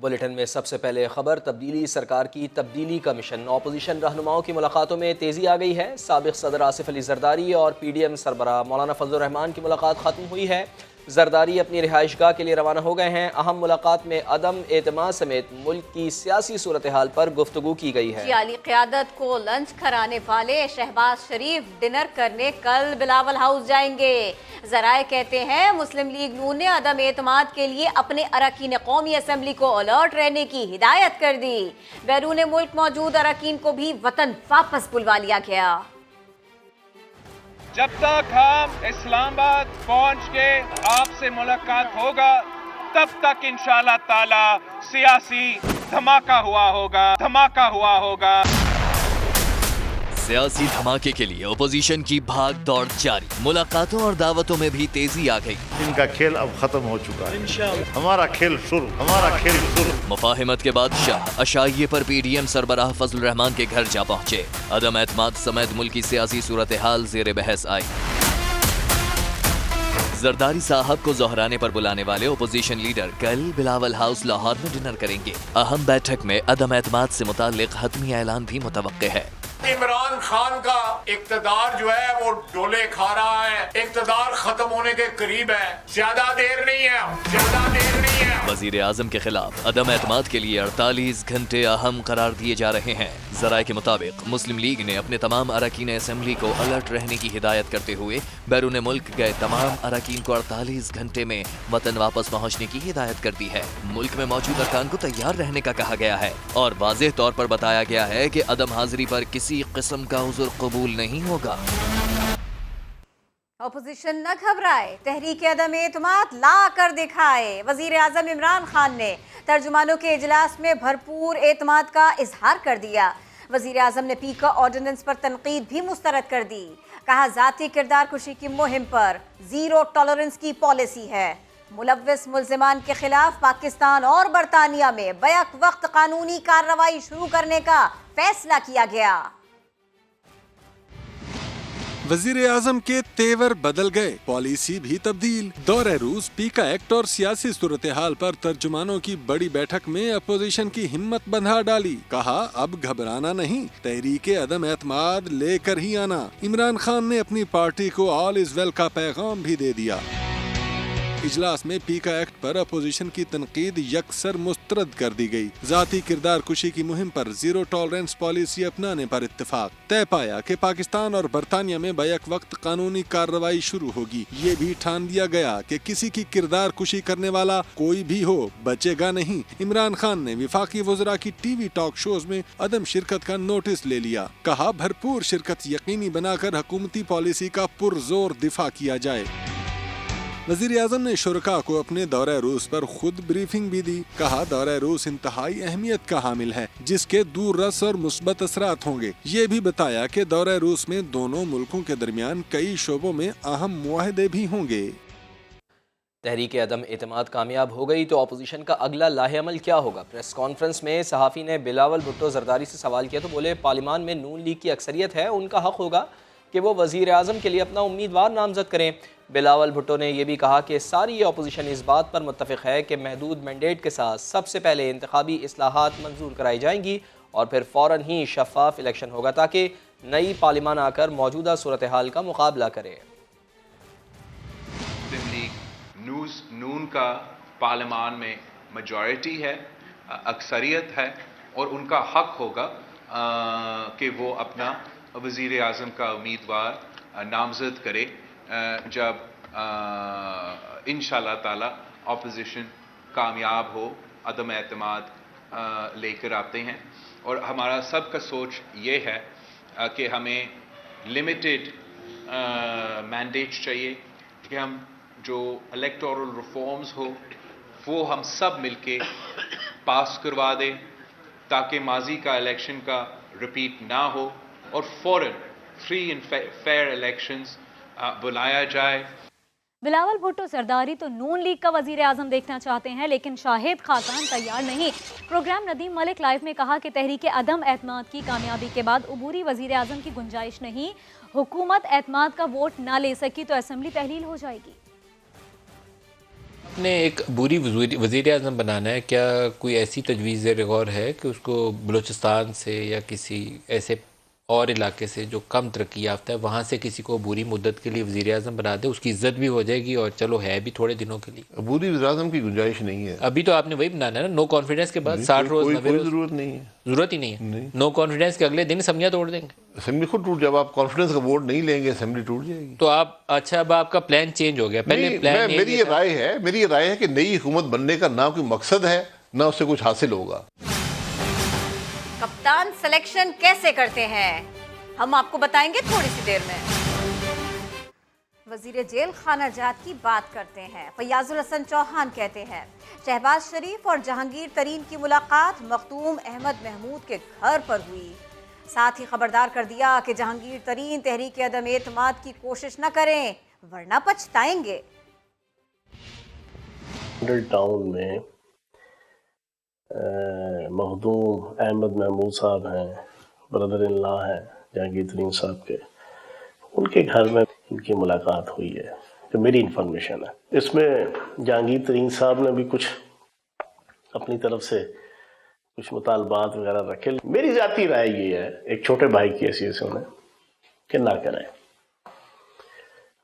Bulletin में सबसे पहले खबर तब्दीली सरकार की तब्दीली का मिशन। अपोजिशन रहनुमाओं की मुलाकातों में तेज़ी आ गई है। साबिक़ सदर आसिफ अली जरदारी और PDM सरबराह मौलाना फजल रहमान की मुलाकात ख़त्म हुई है। जरदारी अपनी रिहाइशगाह के लिए रवाना हो गए हैं। अहम मुलाकात में अदम एतमाद समेत मुल्क की सियासी सूरत हाल पर गुफ्तगू की गई है। जियाली क़यादत को लंच कराने वाले शहबाज शरीफ डिनर करने कल बिलावल हाउस जाएंगे। जराए कहते हैं मुस्लिम लीग नून ने अदम एतमाद के लिए अपने अरकान कौमी असम्बली को अलर्ट रहने की हिदायत कर दी। बैरून मुल्क मौजूद अरकान को भी वतन वापस बुलवा लिया गया। जब तक हम इस्लामाबाद पहुंच के आपसे मुलाकात होगा तब तक इंशाअल्लाह ताला सियासी धमाका हुआ होगा। सियासी धमाके के लिए ओपोजिशन की भाग दौड़ जारी। मुलाकातों और दावतों में भी तेजी आ गई। इनका खेल अब खत्म हो चुका है। हमारा खेल शुरू। मुफाहिमत के बादशाह अशाइये पर PDM सरबराह फजल रहमान के घर जा पहुंचे। अदम एतमाद समेत मुल्क की सियासी सूरत हाल ज़ेर बहस आई। जरदारी साहब को जोहराने पर बुलाने वाले ओपोजिशन लीडर कल बिलावल हाउस लाहौर में डिनर करेंगे। अहम बैठक में अदम एतमाद से मुताल्लिक हतमी ऐलान भी मुतवक्के है। इमरान खान का इक़्तिदार जो है वो डोले खा रहा है, इक़्तिदार खत्म होने के करीब है, ज्यादा देर नहीं है। वजीर आजम के खिलाफ अदम एतमाद के लिए 48 घंटे अहम करार दिए जा रहे हैं। जराए के मुताबिक मुस्लिम लीग ने अपने तमाम अरकान असम्बली को अलर्ट रहने की हिदायत करते हुए बैरून मुल्क गए तमाम अरकान को 48 घंटे में वतन वापस पहुँचने की हिदायत कर दी है। मुल्क में मौजूद अरकान को तैयार रहने का कहा गया है और वाज़ेह तौर पर बताया गया है कि अदम हाजिरी पर किसी किस्म का उज़्र कबूल नहीं होगा। अपोजिशन न घबराए, तहरीक अदम एतमाद ला कर दिखाए। वजीर आजम इमरान खान ने तर्जुमानों के इजलास में भरपूर एतमाद का इजहार कर दिया। वजीर आजम ने पीका ऑर्डिनेंस पर तनकीद भी मुस्तरद कर दी। कहा जाती किरदार कुशी की मुहिम पर जीरो टॉलरेंस की पॉलिसी है। मुलव्विस मुल्जिमान के खिलाफ पाकिस्तान और बरतानिया में बैक वक्त कानूनी कार्रवाई शुरू करने का फैसला किया गया। वजीर आजम के तेवर बदल गए, पॉलिसी भी तब्दील। दौरे रूस, पीका एक्ट और सियासी सूरत हाल पर तर्जुमानों की बड़ी बैठक में अपोजिशन की हिम्मत बंधा डाली। कहा अब घबराना नहीं, तहरीक अदम एतमाद लेकर ही आना। इमरान खान ने अपनी पार्टी को ऑल इज वेल का पैगाम भी दे दिया। इजलास में पीका एक्ट पर अपोजिशन की तनकीद यकसर मुस्तरद कर दी गई। जाती किरदार कुशी की मुहिम पर जीरो टॉलरेंस पॉलिसी अपनाने पर इत्तेफाक तय पाया कि पाकिस्तान और बरतानिया में बैक वक्त कानूनी कार्रवाई शुरू होगी। ये भी ठान दिया गया कि किसी की किरदार कुशी करने वाला कोई भी हो बचेगा नहीं। इमरान खान ने विफाकी वज़रा की टीवी टॉक शोज में अदम शिरकत का नोटिस ले लिया। कहा भरपूर शिरकत यकीनी बनाकर हुकूमती पॉलिसी का पुरजोर दिफा किया जाए। वज़ीर आज़म ने शुरका को अपने दौरे रूस पर खुद ब्रीफिंग भी दी। कहा दौरे रूस इंतहाई अहमियत का हामिल है जिसके दूर रस और मुस्बत असरात होंगे। ये भी बताया कि दौरे रूस में दोनों मुल्कों के दरमियान कई शोबों में अहम मुआहदे भी होंगे। तहरीक अदम एतमाद कामयाब हो गई तो अपोजिशन का अगला लाहेअमल क्या होगा? प्रेस कॉन्फ्रेंस में सहाफ़ी ने बिलावल भुट्टो जरदारी से सवाल किया तो बोले पार्लियामान में नून लीग की अक्सरियत है, उनका हक होगा कि वो वज़ीर आज़म के लिए अपना उम्मीदवार नामजद करें। बिलावल भुट्टो ने यह भी कहा कि सारी अपोजिशन इस बात पर मुत्तफ़िक़ है कि महदूद मैंडेट के साथ सबसे पहले इंतखाबी इस्लाहात मंजूर कराई जाएंगी और फिर फ़ौरन ही शफ़ाफ इलेक्शन होगा ताकि नई पार्लियामान आकर मौजूदा सूरत हाल का मुकाबला करे। नून का पार्लियामान में मेजॉरिटी है, अक्सरियत है और उनका हक होगा कि वो अपना वज़ीर आज़म का उम्मीदवार नामज़द करे जब इंशाअल्लाह ताला अपोजिशन कामयाब हो, अदम एतमाद लेकर आते हैं। और हमारा सब का सोच ये है कि हमें लिमिटेड मैंडेट्स चाहिए कि हम जो इलेक्टोरल रिफॉर्म्स हो वो हम सब मिलके पास करवा दें ताकि माजी का इलेक्शन का रिपीट ना हो और फौरन फ्री एंड फेयर इलेक्शंस बुलाया जाए। बिलावल भुट्टो सरदारी तो नून लीग का वजीर आजम देखना चाहते हैं लेकिन शाहिद खाकान तैयार नहीं। प्रोग्राम नदीम मलिक लाइव में कहा कि तहरीक अदम एतमाद की कामयाबी के बाद अबूरी वजीर आजम की गुंजाइश नहीं। हुकूमत एतमाद का वोट ना ले सकी तो असम्बली तहलील हो जाएगी। نے ایک بری وزیر اعظم بنانا ہے، کیا کوئی ایسی تجویز زیر غور ہے کہ اس کو بلوچستان سے یا کسی ایسے اور علاقے سے جو کم ترقی یافتہ ہے وہاں سے کسی کو عبوری مدت کے لیے وزیر اعظم بنا دے، اس کی عزت بھی ہو جائے گی اور چلو ہے بھی تھوڑے دنوں کے لیے؟ عبوری وزیر اعظم کی گنجائش نہیں ہے ابھی تو آپ نے وہی بنانا ہے نا، نو کانفیڈنس کے بعد 60 روز 90 کوئی روز ضرورت نہیں ہے، ضرورت ہی نہیں ہے، نو کانفیڈنس کے اگلے دن اسمبلیاں توڑ دیں گے، اسمبلی خود ٹوٹ، جب آپ کانفیڈنس کا ووٹ نہیں لیں گے اسمبلی ٹوٹ جائے گی۔ تو آپ اچھا اب آپ کا پلان چینج ہو گیا، پہلے پلان میری یہ رائے ہے کہ نئی حکومت بننے کا نہ کوئی مقصد ہے نہ اس سے کچھ حاصل ہوگا۔ کپتان سلیکشن کیسے کرتے ہیں ہم آپ کو بتائیں گے تھوڑی سی دیر میں۔ وزیر جیل خانہ جات کی بات کرتے ہیں۔ فیاض الحسن چوہان کہتے ہیں شہباز شریف اور جہانگیر ترین کی ملاقات مخدوم احمد محمود کے گھر پر ہوئی، ساتھ ہی خبردار کر دیا کہ جہانگیر ترین تحریک عدم اعتماد کی کوشش نہ کریں ورنہ پچھتائیں گے۔ ٹاؤن میں مخدوم احمد محمود صاحب ہیں، بردر ان لا ہیں جہانگیر ترین صاحب کے، ان کے گھر میں ان کی ملاقات ہوئی ہے، جو میری انفارمیشن ہے۔ اس میں جہانگیر ترین صاحب نے بھی کچھ اپنی طرف سے کچھ مطالبات وغیرہ رکھے۔ میری ذاتی رائے یہ ہے ایک چھوٹے بھائی کی حیثیت سے انہیں کہ نہ کریں،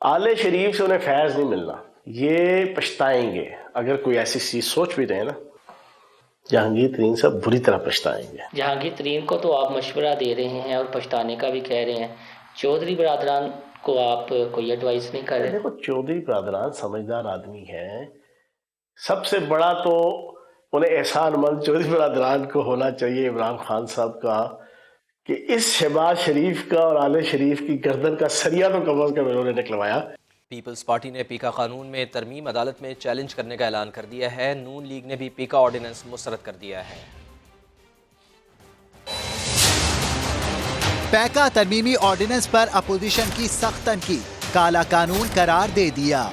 آل شریف سے انہیں فیض نہیں ملنا، یہ پچھتائیں گے اگر کوئی ایسی چیز سوچ بھی رہے نا، جہانگیر ترین صاحب بری طرح پچھتائیں گے۔ جہانگیر ترین کو تو آپ مشورہ دے رہے ہیں اور پچھتانے کا بھی کہہ رہے ہیں، چودھری برادران کو آپ کوئی ایڈوائس نہیں کر رہے؟ دیکھو چودھری برادران سمجھدار آدمی ہیں، سب سے بڑا تو انہیں احسان مند چودھری برادران کو ہونا چاہیے عمران خان صاحب کا کہ اس شہباز شریف کا اور آل شریف کی گردن کا سریا تو کم از کم انہوں نے نکلوایا۔ پیپلز پارٹی نے پیکا قانون میں ترمیم عدالت میں چیلنج کرنے کا اعلان کر دیا ہے۔ نون لیگ نے بھی پیکا آرڈیننس مسترد کر دیا ہے۔ پیکا ترمیمی آرڈیننس پر اپوزیشن کی سخت تنقید، کالا قانون قرار دے دیا۔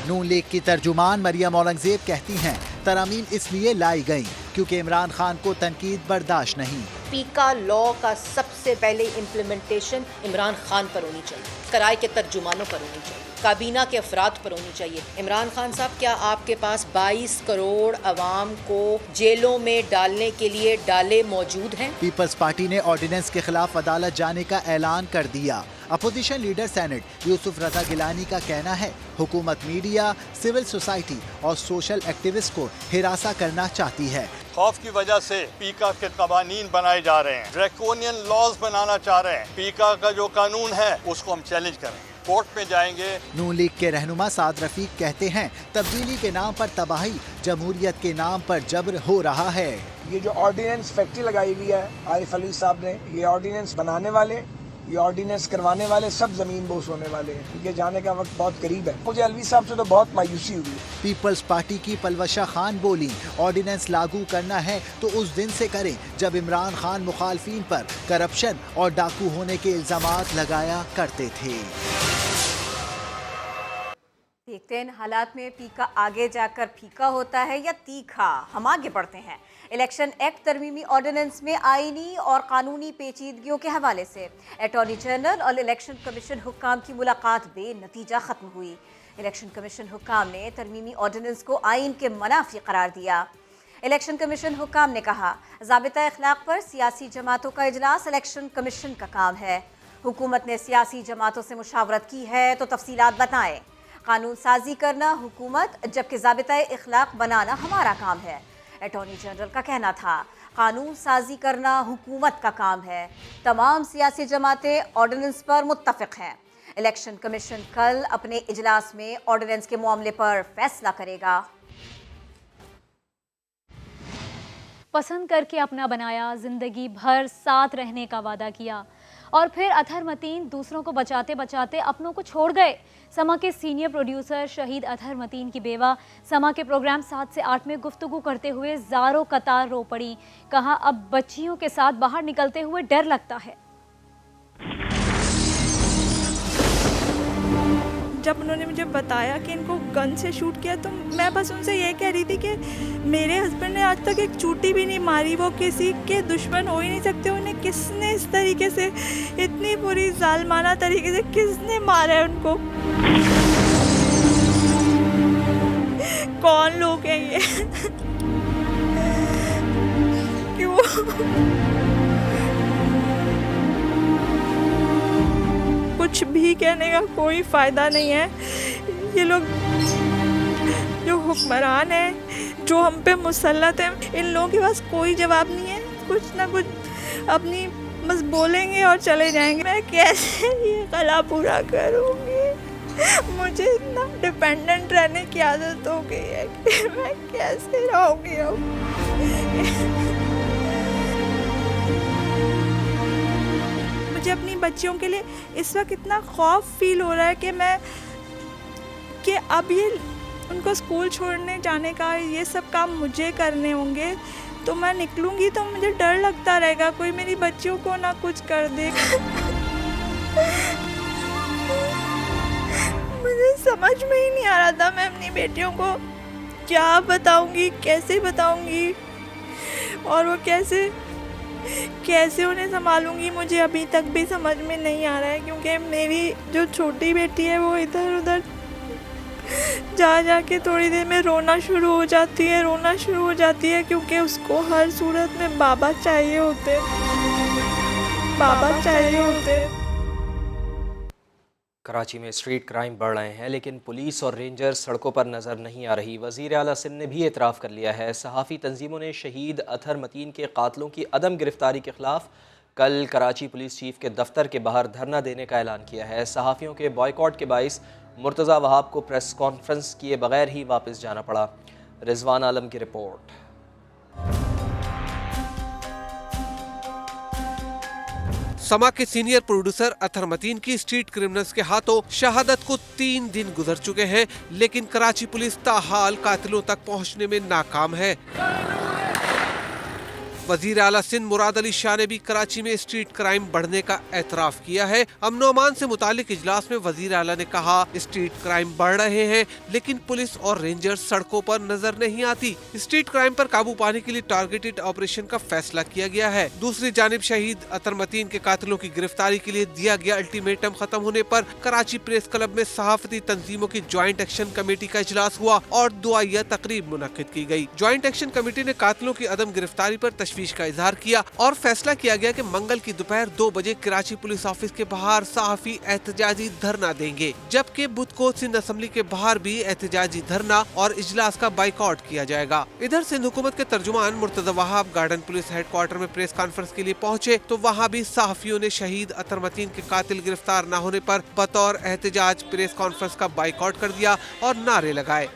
نون لیگ کی ترجمان مریم اورنگزیب کہتی ہیں ترامیم اس لیے لائی گئیں کیونکہ عمران خان کو تنقید برداشت نہیں۔ پیکا لا کا سب سے پہلے امپلیمنٹیشن عمران خان پر ہونی چاہیے، کرائے کے ترجمانوں پر ہونی چاہیے، کابینہ کے افراد پر ہونی چاہیے۔ عمران خان صاحب کیا آپ کے پاس 22 کروڑ عوام کو جیلوں میں ڈالنے کے لیے ڈالے موجود ہیں؟ پیپلز پارٹی نے آرڈیننس کے خلاف عدالت جانے کا اعلان کر دیا۔ اپوزیشن لیڈر سینٹ یوسف رضا گیلانی کا کہنا ہے حکومت میڈیا، سول سوسائٹی اور سوشل ایکٹیوسٹ کو ہراساں کرنا چاہتی ہے۔ خوف کی وجہ سے پیکا کے قوانین بنائے جا رہے ہیں، ڈریکونین لاز بنانا چاہ رہے ہیں۔ پیکا کا جو قانون ہے اس کو ہم چیلنج کریں، کورٹ میں جائیں گے۔ نون لیگ کے رہنما سعد رفیق کہتے ہیں تبدیلی کے نام پر تباہی، جمہوریت کے نام پر جبر ہو رہا ہے۔ یہ جو آرڈیننس فیکٹری لگائی ہوئی ہے عارف علی صاحب نے، یہ آرڈیننس بنانے والے، یہ آرڈیننس کروانے والے سب زمین بوس ہونے والے ہیں، کیونکہ جانے کا وقت بہت قریب ہے۔ مجھے الوی صاحب سے تو بہت مایوسی ہوئی۔ پیپلز پارٹی کی پلوشا خان بولی آرڈیننس لاگو کرنا ہے تو اس دن سے کریں جب عمران خان مخالفین پر کرپشن اور ڈاکو ہونے کے الزامات لگایا کرتے تھے۔ دیکھتے ہیں حالات میں پیکا آگے جا کر پھیکا ہوتا ہے یا تیکھا۔ ہم آگے بڑھتے ہیں۔ الیکشن ایکٹ ترمیمی آرڈیننس میں آئینی اور قانونی پیچیدگیوں کے حوالے سے اٹارنی جنرل اور الیکشن کمیشن حکام کی ملاقات بے نتیجہ ختم ہوئی۔ الیکشن کمیشن حکام نے ترمیمی آرڈیننس کو آئین کے منافی قرار دیا۔ الیکشن کمیشن حکام نے کہا ضابطہ اخلاق پر سیاسی جماعتوں کا اجلاس الیکشن کمیشن کا کام ہے۔ حکومت نے سیاسی جماعتوں سے مشاورت کی ہے تو تفصیلات بتائیں۔ قانون سازی کرنا حکومت جبکہ ضابطہ اخلاق بنانا ہمارا کام ہے۔ اٹارنی جنرل کا کہنا تھا قانون سازی کرنا حکومت کا کام ہے۔ تمام سیاسی جماعتیں آرڈیننس پر متفق ہیں۔ الیکشن کمیشن کل اپنے اجلاس میں آرڈیننس کے معاملے پر فیصلہ کرے گا۔ پسند کر کے اپنا بنایا، زندگی بھر ساتھ رہنے کا وعدہ کیا اور پھر اطہر متین دوسروں کو بچاتے بچاتے اپنوں کو چھوڑ گئے۔ سما کے سینئر پروڈیوسر شہید اطہر متین کی بیوہ سما کے پروگرام 7 سے 8 میں گفتگو کرتے ہوئے زاروں قطار رو پڑی۔ کہا اب بچیوں کے ساتھ باہر نکلتے ہوئے ڈر لگتا ہے۔ جب انہوں نے مجھے بتایا کہ ان کو گن سے شوٹ کیا تو میں بس ان سے یہ کہہ رہی تھی کہ میرے ہسبینڈ نے آج تک ایک چوٹی بھی نہیں ماری، وہ کسی کے دشمن ہو ہی نہیں سکتے، انہیں کس نے اس طریقے سے اتنی بری ظالمانہ طریقے سے کس نے مارا ہے ان کو۔ कौन लोग हैं ये? क्यों? कुछ भी कहने का कोई फ़ायदा नहीं है। ये लोग जो हुक्मरान हैं, जो हम पे मुसल्लत हैं, इन लोगों के पास कोई जवाब नहीं है। कुछ ना कुछ अपनी बस बोलेंगे और चले जाएंगे। मैं कैसे ये गला पूरा करूँगी? मुझे इतना डिपेंडेंट रहने की आदत हो गई है कि मैं कैसे रहूँगी अब? मुझे अपनी बच्चियों के लिए इस वक्त इतना खौफ फील हो रहा है कि अब ये उनको स्कूल छोड़ने जाने का ये सब काम मुझे करने होंगे। तो मैं निकलूँगी तो मुझे डर लगता रहेगा कोई मेरी बच्चियों को ना कुछ कर दे। मुझे समझ में ही नहीं आ रहा था मैं अपनी बेटियों को क्या बताऊँगी, कैसे बताऊँगी और वो कैसे उन्हें संभालूंगी। मुझे अभी तक भी समझ में नहीं आ रहा है, क्योंकि मेरी जो छोटी बेटी है वो इधर उधर जा के थोड़ी देर में रोना शुरू हो जाती है क्योंकि उसको हर सूरत में बाबा चाहिए होते। कराची में स्ट्रीट क्राइम बढ़ रहे हैं, लेकिन पुलिस और रेंजर सड़कों पर नज़र नहीं आ रही। वज़ीर आला सिंध ने भी एतराफ़ कर लिया है। सहाफ़ी तंजीमों ने शहीद अतहर मतीन के कातलों की अदम गिरफ्तारी के ख़िलाफ़ कल कराची पुलिस चीफ के दफ्तर के बाहर धरना देने का ऐलान किया है। सहाफ़ियों के बॉयकॉट के बाइस मुर्तज़ा वहाब को प्रेस कॉन्फ्रेंस किए बगैर ही वापस जाना पड़ा। रिजवान आलम की रिपोर्ट। समा के सीनियर प्रोड्यूसर अतहर मतीन की स्ट्रीट क्रिमिनल्स के हाथों शहादत को 3 दिन गुजर चुके हैं, लेकिन कराची पुलिस ताहाल कातिलों तक पहुंचने में नाकाम है। वजीर आला सिंध मुराद अली शाह ने भी कराची में स्ट्रीट क्राइम बढ़ने का एतराफ किया है। अमन अमान से मुतालिक इजलास में वजीर आला ने कहा, स्ट्रीट क्राइम बढ़ रहे हैं लेकिन पुलिस और रेंजर सड़कों पर नजर नहीं आती। स्ट्रीट क्राइम पर काबू पाने के लिए टारगेटेड ऑपरेशन का फैसला किया गया है। दूसरी जानिब शहीद अतहर मतीन के कातिलों की गिरफ्तारी के लिए दिया गया अल्टीमेटम खत्म होने पर कराची प्रेस क्लब में सहाफती तंजीमों की ज्वाइंट एक्शन कमेटी का इजलास हुआ और दुआइया तकरीब मुनक्किद की गई। ज्वाइंट एक्शन कमेटी ने कातिलों की अदम गिरफ्तारी पर तशवीश का इजहार किया और फैसला किया गया कि मंगल की दोपहर 2 बजे कराची पुलिस ऑफिस के बाहर सहाफी एहतजाजी धरना देंगे, जबकि बुध को सिंध असेंबली के बाहर भी एहतजाजी धरना और इजलास का बाइकआउट किया जाएगा। इधर सिंध हुकूमत के तर्जुमान Murtaza Wahab garden police headquarter में प्रेस कॉन्फ्रेंस के लिए पहुंचे तो वहां भी सहाफियों ने शहीद अतहर मतीन के कातिल गिरफ्तार न होने पर बतौर एहतजाज प्रेस कॉन्फ्रेंस का बाइकआउट कर दिया और नारे लगाए।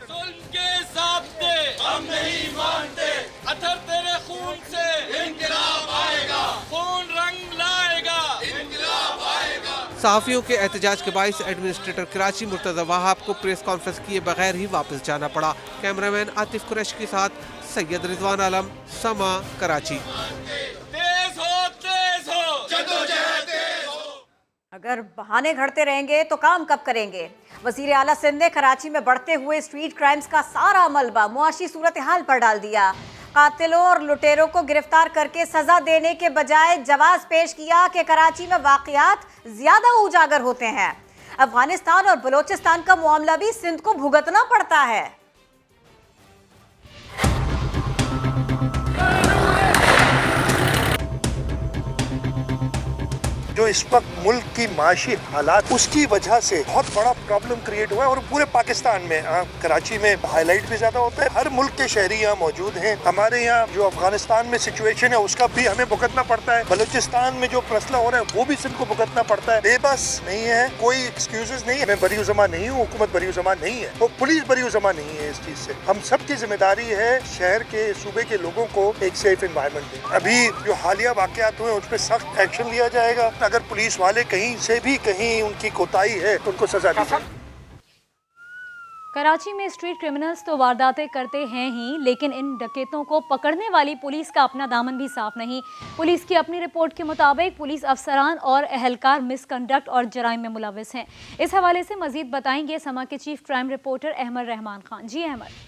हम नहीं मानते, अतहर तेरे खून से इंक़िलाब आएगा, खून रंग लाएगा, इंक़िलाब आएगा। सहाफियों के एहतजाज के बाइस एडमिनिस्ट्रेटर कराची मुर्तजा वहाब को प्रेस कॉन्फ्रेंस किए बगैर ही वापस जाना पड़ा। कैमरामैन आतिफ कुरैशी के साथ सैयद रिजवान आलम, समा, कराची। तेज हो, जद्दोजहद तेज हो। अगर बहाने घड़ते रहेंगे तो काम कब करेंगे? वज़ीर आला सिंध ने कराची में बढ़ते हुए स्ट्रीट क्राइम्स का सारा मलबा मुआशी सूरत हाल पर डाल दिया। कातिलों और लुटेरों को गिरफ्तार करके सजा देने के बजाय जवाब पेश किया कि कराची में वाक़यात ज्यादा उजागर होते हैं। अफगानिस्तान और बलोचिस्तान का मामला भी सिंध को भुगतना पड़ता है। जो इस वक्त मुल्क की माशी हालात उसकी वजह से बहुत बड़ा प्रॉब्लम क्रिएट हुआ है और पूरे पाकिस्तान में कराची में हाईलाइट भी ज्यादा होता है। हर मुल्क के शहरी यहाँ मौजूद हैं। हमारे यहाँ जो अफगानिस्तान में सिचुएशन है उसका भी हमें भुगतना पड़ता है। बलूचिस्तान में जो मसला हो रहा है वो भी सिंध को भुगतना पड़ता है। बेबस नहीं है, कोई एक्सक्यूजेस नहीं है। मैं बरीउज़मा नहीं हूँ, हुकूमत बरीउज़मा नहीं है, वो पुलिस बरीउज़मा नहीं है। इस चीज से हम सब की जिम्मेदारी है शहर के सूबे के लोगों को एक सेफ एनवायरनमेंट दें। अभी जो हालिया वाक़यात हुए उस पर सख्त एक्शन लिया जाएगा। अगर पुलिस वाले कहीं से भी कहीं उनकी कोताही है तो उनको सजा दी जाए। कराची में स्ट्रीट क्रिमिनल्स तो वारदातें करते हैं ही, लेकिन इन डकैतों को पकड़ने वाली पुलिस का अपना दामन भी साफ नहीं। पुलिस की अपनी रिपोर्ट के मुताबिक पुलिस अफसरान और अहलकार मिसकंडक्ट और जराइम में मुलविस हैं। इस हवाले से मजीद बताएंगे समा के chief crime reporter Ahmed Rehman Khan. जी अहमद।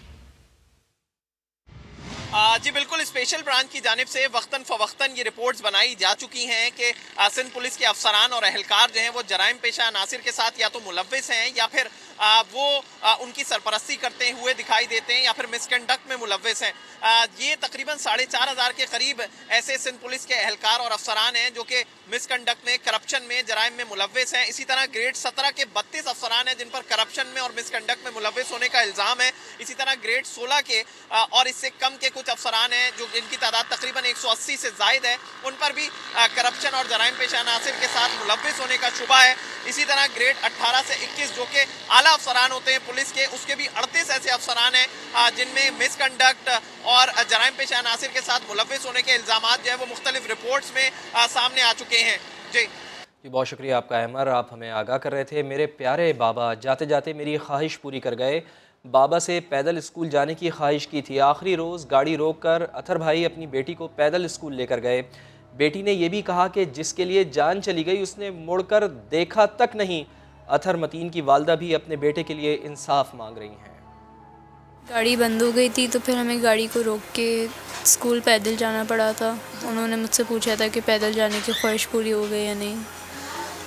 जी बिल्कुल, स्पेशल ब्रांच की जानिब से वक्तन फ़वक्तन ये रिपोर्ट्स बनाई जा चुकी हैं कि सिंध पुलिस के अफसरान और अहलकार जो हैं वो जराइम पेशा अनासिर के साथ या तो मुलविस हैं या फिर वो उनकी सरपरस्ती करते हुए दिखाई देते हैं या फिर मिसकंडक्ट में मुलव्विस हैं। ये तकरीबन 4,500 के करीब ऐसे सिंध पुलिस के एहलकार और अफसरान हैं जो कि मिसकंडक्ट में, करप्शन में, जराइम में मुलव्विस हैं। इसी तरह ग्रेड 17 के 32 अफसरान हैं जिन पर करप्शन में और मिसकंडक्ट में मुलव्विस होने का इल्ज़ाम है। इसी तरह ग्रेड 16 के और इससे कम के कुछ अफसरान हैं जो इनकी तादाद तकरीबन 180 से ज़ायद है, उन पर भी करप्शन और जराइम पेशा अनासिर के साथ मुलव्विस होने का शुबा है। इसी तरह ग्रेड 18 से 21 जो कि आला अफसरान होते हैं पुलिस के, उसके भी 38 ऐसे अफसरान हैं जिनमें मिसकंडक्ट और जराइम पेशा अनासिर के साथ मुलव्विस होने के इल्ज़ामात जो है वो मुख्तलिफ रिपोर्ट्स में सामने आ चुके हैं। जी बहुत शुक्रिया आपका अहमर, आप हमें आगाह कर रहे थे। मेरे प्यारे बाबा जाते जाते मेरी ख्वाहिश पूरी कर गए। बाबा से पैदल स्कूल जाने की ख्वाहिश की थी। आखिरी रोज़ गाड़ी रोक कर अथर भाई अपनी बेटी को पैदल स्कूल लेकर गए। बेटी ने यह भी कहा कि जिसके लिए जान चली गई उसने मुड़कर देखा तक नहीं। अथर मतीन की वालदा भी अपने बेटे के लिए इंसाफ मांग रही हैं। गाड़ी बंद हो गई थी तो फिर हमें गाड़ी को रोक के स्कूल पैदल जाना पड़ा था। उन्होंने मुझसे पूछा था कि पैदल जाने की ख्वाहिश पूरी हो गई या नहीं।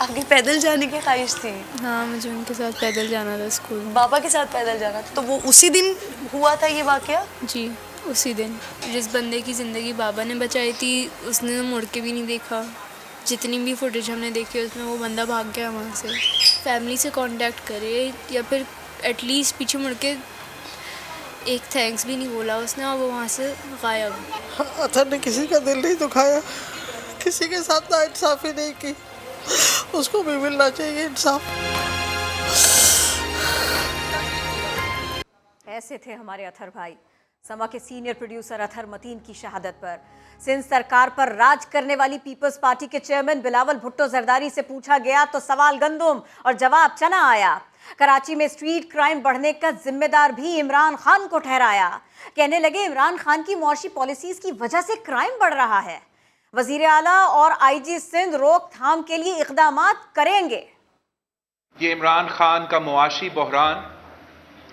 आपकी पैदल जाने की ख्वाहिश थी? हाँ, मुझे उनके साथ पैदल जाना था स्कूल। बाबा के साथ पैदल जाना था? तो वो उसी दिन हुआ था ये वाक़या? जी, उसी दिन। जिस बंदे की ज़िंदगी बाबा ने बचाई थी उसने तो मुड़ के भी नहीं देखा। जितनी भी फुटेज हमने देखी उसमें वो बंदा भाग गया वहाँ से। फैमिली से कांटेक्ट करे या फिर एटलीस्ट पीछे मुड़ के एक थैंक्स भी नहीं बोला उसने, और वो वहाँ से गायब। अथर ने किसी का दिल नहीं दुखाया, किसी के साथ नाइंसाफ़ी नहीं की, उसको भी मिलना चाहिए इंसाफ। ऐसे थे हमारे अथर भाई। समा के सीनियर प्रोड्यूसर अथर मतीन की शहादत पर सिंध सरकार पर राज करने वाली पीपल्स पार्टी के चेयरमैन बिलावल भुट्टो जरदारी से पूछा गया तो सवाल गंदुम और जवाब चना आया। कराची में स्ट्रीट क्राइम बढ़ने का जिम्मेदार भी इमरान खान को ठहराया। कहने लगे इमरान खान की मुआशी पॉलिसीज की वजह से क्राइम बढ़ रहा है। वजीर आला और आईजी सिंध रोकथाम के लिए इक़दामात करेंगे। ये इमरान खान का मुआशी बहरान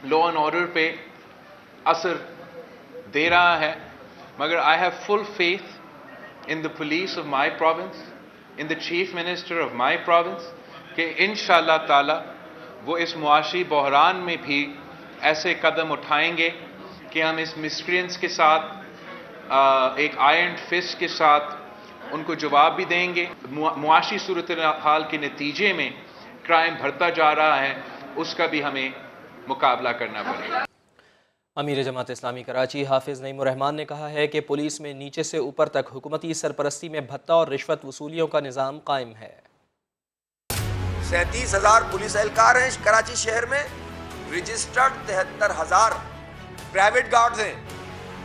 लॉ एंड ऑर्डर पे असर दे रहा है, मगर I have full faith in the police of my province, in the chief minister of my province कि इंशाअल्लाह ताला वो इस मुआशी बहरान में भी ऐसे कदम उठाएंगे कि हम इस मिसक्रिएंट्स के साथ एक आयरन फिस्ट के साथ उनको जवाब भी देंगे। मुआशी सूरत हाल के नतीजे में क्राइम बढ़ता जा रहा है, उसका भी हमें मुकाबला करना पड़ेगा। अमीर जमात इस्लामी कराची हाफिज़ नईमुर रहमान ने कहा है कि पुलिस में नीचे से ऊपर तक हुकूमती सरपरस्ती में भत्ता और रिश्वत वसूलियों का निज़ाम कायम है। 37,000 पुलिस एहलकार हैं कराची शहर में, रजिस्टर्ड 73,000 प्राइवेट गार्ड्स हैं।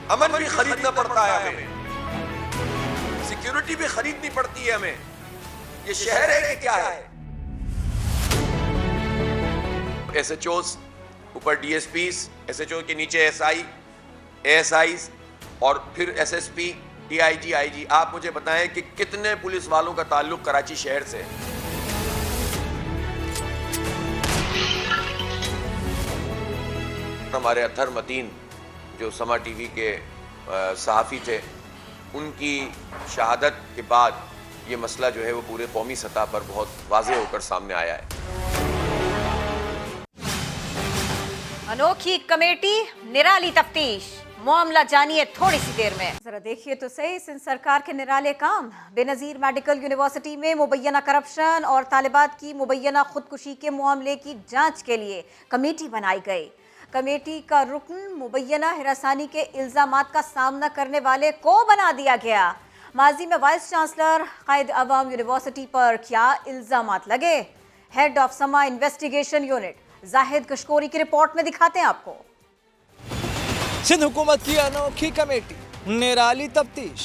अमन भी खरीदना पड़ता है हमें, सिक्योरिटी भी खरीदनी पड़ती है हमें। ये शहर है कि क्या है? SHOs ऊपर DSPs, SHO के नीचे SI, ASIs और फिर SSP, DIG, IG। आप मुझे बताएं कि कितने पुलिस वालों का ताल्लुक कराची शहर से है? हमारे अथर मतीन जो समा टीवी के सहाफ़ी थे, उनकी शहादत के बाद ये मसला जो है वो पूरे कौमी सतह पर बहुत वाज़ेह होकर सामने आया है। अनोखी कमेटी, निराली तफ्तीश, मामला जानिए थोड़ी सी देर में। जरा देखिए तो सही सिंध सरकार के निराले काम। बेनज़ीर मेडिकल यूनिवर्सिटी में मुबैना करप्शन और तालिबात की मुबैना खुदकुशी के मामले की जांच के लिए कमेटी बनाई गई। कमेटी का रुकन मुबैना हिरासानी के इल्ज़ामात का सामना करने वाले को बना दिया गया। माजी में वाइस चांसलर कायद अवाम यूनिवर्सिटी पर क्या इल्ज़ामात लगे? हेड ऑफ समा इन्वेस्टिगेशन यूनिट जाहिद कशकोरी की रिपोर्ट में दिखाते हैं आपको। सिंध हुकूमत की अनोखी कमेटी, निराली तफ्तीश।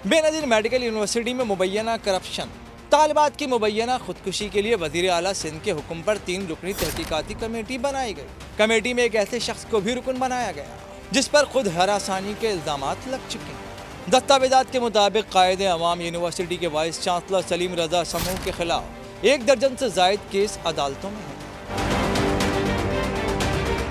बेनज़ीर मेडिकल यूनिवर्सिटी में मुबैना करप्शन, तालिबात की मुबैना खुदकुशी के लिए वज़ीर आला सिंध के हुक्म पर 3 रुकनी तहकीकाती कमेटी बनाई गई। कमेटी में एक ऐसे शख्स को भी रुकन बनाया गया जिस पर खुद हरासानी के इल्ज़ामात लग चुके हैं। दस्तावेज़ात के मुताबिक कायद अवाम यूनिवर्सिटी के वाइस चांसलर सलीम रजा समूह के खिलाफ 1 दर्जन से ज़ायद केस अदालतों में हैं।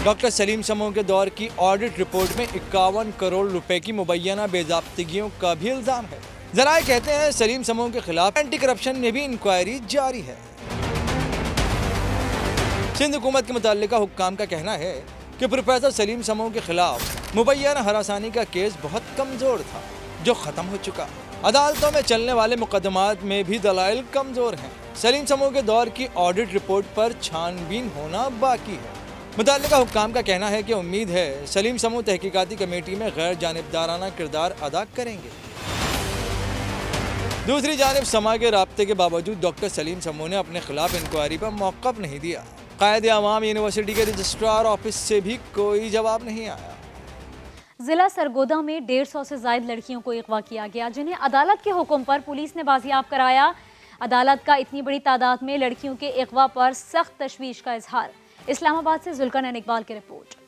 डॉक्टर सलीम समूह के दौर की ऑडिट रिपोर्ट में 51 करोड़ रुपए की मुबैना बेज़ाब्तिगियों का भी इल्ज़ाम है। ज़राए कहते हैं सलीम समूह के खिलाफ एंटी करप्शन में भी इंक्वायरी जारी है। सिंध हुकूमत के मुताल्लिका हुक्काम का कहना है कि प्रोफेसर सलीम समूह के खिलाफ मुबैना हरासानी का केस बहुत कमज़ोर था जो ख़त्म हो चुका। अदालतों में चलने वाले मुकदमात में भी दलाइल कमज़ोर हैं। सलीम समूह के दौर की ऑडिट रिपोर्ट पर छानबीन होना बाकी है। मुताल्लिका हुक्काम का कहना है कि उम्मीद है सलीम समूह तहकीकाती कमेटी में गैर जानिबदाराना किरदार अदा करेंगे। दूसरी जानिब समा के राब्ते के बावजूद डॉक्टर सलीम समूह ने अपने खिलाफ इंक्वायरी पर मौक़िफ़ नहीं दिया। कायदे अवाम यूनिवर्सिटी के रजिस्ट्रार ऑफिस से भी कोई जवाब नहीं आया। जिला सरगोदा में 150 से ज़ायद लड़कियों को अगवा किया गया, जिन्हें अदालत के हुक्म पर पुलिस ने बाजियाब कराया। अदालत का इतनी बड़ी तादाद में लड़कियों के अगवा पर सख्त तशवीश का इजहार। इस्लामाबाद से जुल्करनैन इकबाल की रिपोर्ट।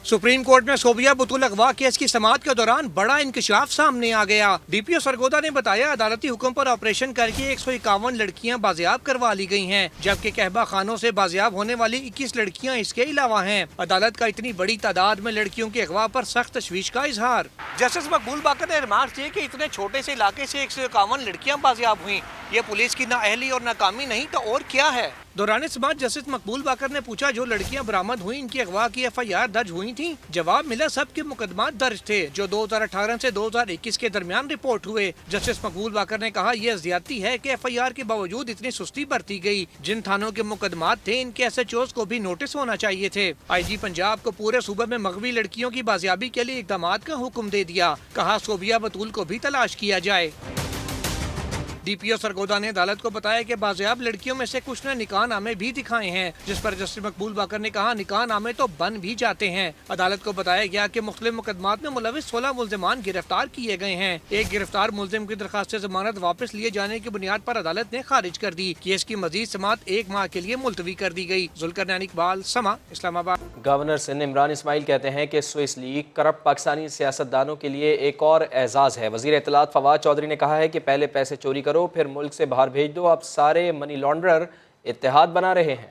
सुप्रीम कोर्ट में सोबिया बुतुल अगवा केस की समाअत के दौरान बड़ा इंकशाफ सामने आ गया। डीपीओ सरगोदा ने बताया अदालती हुक्म पर ऑपरेशन करके 151 लड़कियां बाजियाब करवा ली गई हैं, जबकि कहबा खानों से बाजियाब होने वाली 21 लड़कियां इसके अलावा हैं। अदालत का इतनी बड़ी तादाद में लड़कियों के अगवा पर सख्त तशवीश का इजहार। जस्टिस मकबूल बाकर ने रिमार्क किए कि इतने छोटे से इलाके से 151 लड़कियां बाजियाब हुई, ये पुलिस की नाअहली और नाकामी नहीं तो और क्या है। दौरान समाअत जस्टिस मकबूल बाकर ने पूछा जो लड़कियां बरामद हुई इनकी अगवा की FIR दर्ज हुई थी। जवाब मिला सबके मुकदमात दर्ज थे जो 2018 से 2021 के दरमियान रिपोर्ट हुए। जस्टिस मकबूल बाकर ने कहा यह ज्यादती है कि FIR के बावजूद इतनी सुस्ती बरती गई। जिन थानों के मुकदमात थे इनके SHOs को भी नोटिस होना चाहिए थे। IG पंजाब को पूरे सूबे में मगवी लड़कियों की बाजियाबी के लिए इक़दामात का हुक्म दे दिया। कहा सोबिया बतूल को भी तलाश किया जाए। डीपीओ सरगोदा ने अदालत को बताया कि बाजियाब लड़कियों में से कुछ ने निकाह नामे भी दिखाए हैं, जिस पर जस्टिस मकबूल बाकर ने कहा निकाह नामे तो बन भी जाते हैं। अदालत को बताया गया कि मुख्तलिफ मुकदमात में मुलविस 16 मुल्जिमान गिरफ्तार किए गए हैं। एक गिरफ्तार मुल्जिम की दरखास्त जमानत वापस लिए जाने की बुनियाद पर अदालत ने खारिज कर दी। केस की मजीद समाअत 1 माह के लिए मुलतवी कर दी गई। जुल्करनैन इकबाल, समा, इस्लामाबाद। गवर्नर सिंध इमरान इस्माइल कहते हैं कि स्विस लीग करप्ट पाकिस्तानी सियासतदानों के लिए एक और एजाज़ है। वज़ीर इत्तलात फवाद चौधरी ने कहा है कि पहले पैसे चोरी करो फिर मुल्क से बाहर भेज दो। अब सारे मनी लॉन्ड्रर इत्तेहाद बना रहे हैं।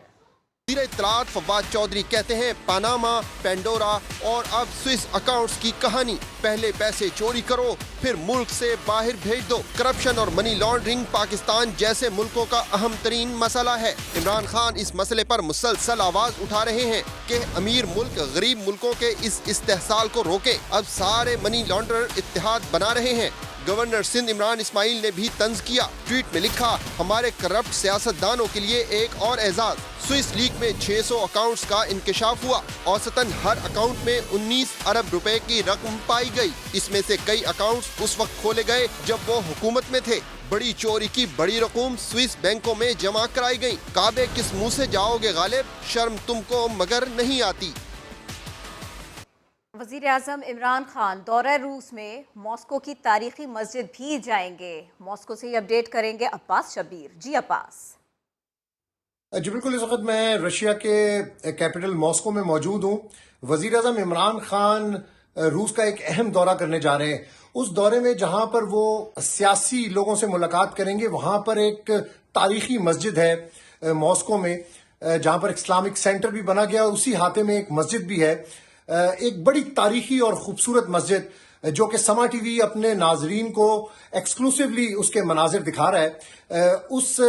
वज़ीर इत्तलात फवाद चौधरी कहते हैं पनामा, पेंडोरा और अब स्विस अकाउंट्स की कहानी। पहले पैसे चोरी करो फिर मुल्क से बाहर भेज दो। करप्शन और मनी लॉन्ड्रिंग पाकिस्तान जैसे मुल्कों का अहम तरीन मसला है। इमरान खान इस मसले पर मुसलसल आवाज उठा रहे हैं कि अमीर मुल्क गरीब मुल्कों के इस इस्तेहसाल को रोके। अब सारे मनी लॉन्ड्रर इत्तेहाद बना रहे हैं। गवर्नर सिंध इमरान इस्माइल ने भी तंज किया। ट्वीट में लिखा हमारे करप्ट सियासतदानों के लिए एक और एजाज। स्विस लीग में 600 अकाउंट्स का इंकशाफ हुआ। औसतन हर अकाउंट में 19 अरब रुपए की रकम पाई गई। इसमें से कई अकाउंट्स उस वक्त खोले गए जब वो हुकूमत में थे। बड़ी चोरी की बड़ी रकम स्विस बैंकों में जमा कराई गई। काबे किस मुंह से जाओगे गालिब, शर्म तुमको मगर नहीं आती। वज़ीर आज़म इमरान खान दौरा रूस में मॉस्को की तारीखी मस्जिद भी जाएंगे। मॉस्को से ही अपडेट करेंगे अब्बास शबीर। जी अब्बास। जी बिल्कुल, इस वक्त मैं रशिया के कैपिटल मॉस्को में मौजूद हूँ। वज़ीर आज़म इमरान खान रूस का एक अहम दौरा करने जा रहे हैं। उस दौरे में जहाँ पर वो सियासी लोगों से मुलाकात करेंगे वहाँ पर एक तारीखी मस्जिद है मॉस्को में, जहाँ पर इस्लामिक सेंटर भी बना गया और उसी हाथे में एक मस्जिद भी है। एक बड़ी तारीखी और खूबसूरत मस्जिद जो कि समा टीवी अपने नाजरीन को एक्सक्लूसिवली उसके मनाजिर दिखा रहा है। उस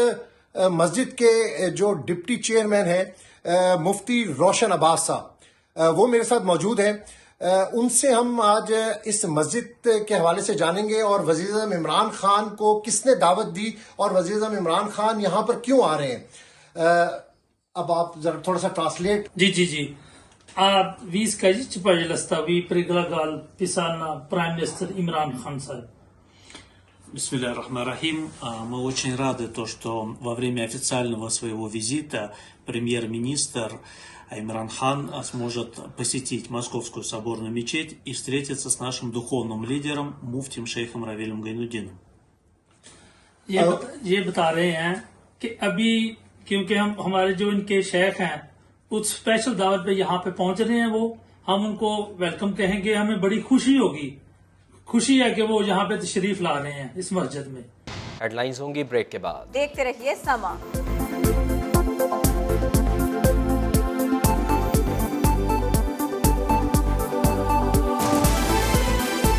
मस्जिद के जो डिप्टी चेयरमैन है मुफ्ती रोशन अब्बास साहब, वो मेरे साथ मौजूद हैं। उनसे हम आज इस मस्जिद के हवाले से जानेंगे और वज़ीर आज़म इमरान खान को किसने दावत दी और वज़ीर आज़म इमरान खान यहाँ पर क्यों आ रहे हैं। अब आप जरा थोड़ा सा translate. Ji a wyskazać pozostawi предлагал писана премьер-министр Имран Хан Саиб. Бисмилляхи рахмани рахим. Мы очень рады, что во время официального своего визита премьер-министр Имран Хан сможет посетить Московскую соборную мечеть и встретиться с нашим духовным лидером муфтием шейхом Равилем Гайнуддином. ये बता रहे हैं कि अभी क्योंकि हमारे जो इनके शेख हैं उस स्पेशल दावत पे यहाँ पे पहुंच रहे हैं, वो हम उनको वेलकम कहेंगे। हमें बड़ी खुशी होगी, खुशी है कि वो यहाँ पे तशरीफ ला रहे हैं इस मस्जिद में। हेडलाइंस होंगी ब्रेक के बाद। देखते रहिए समा।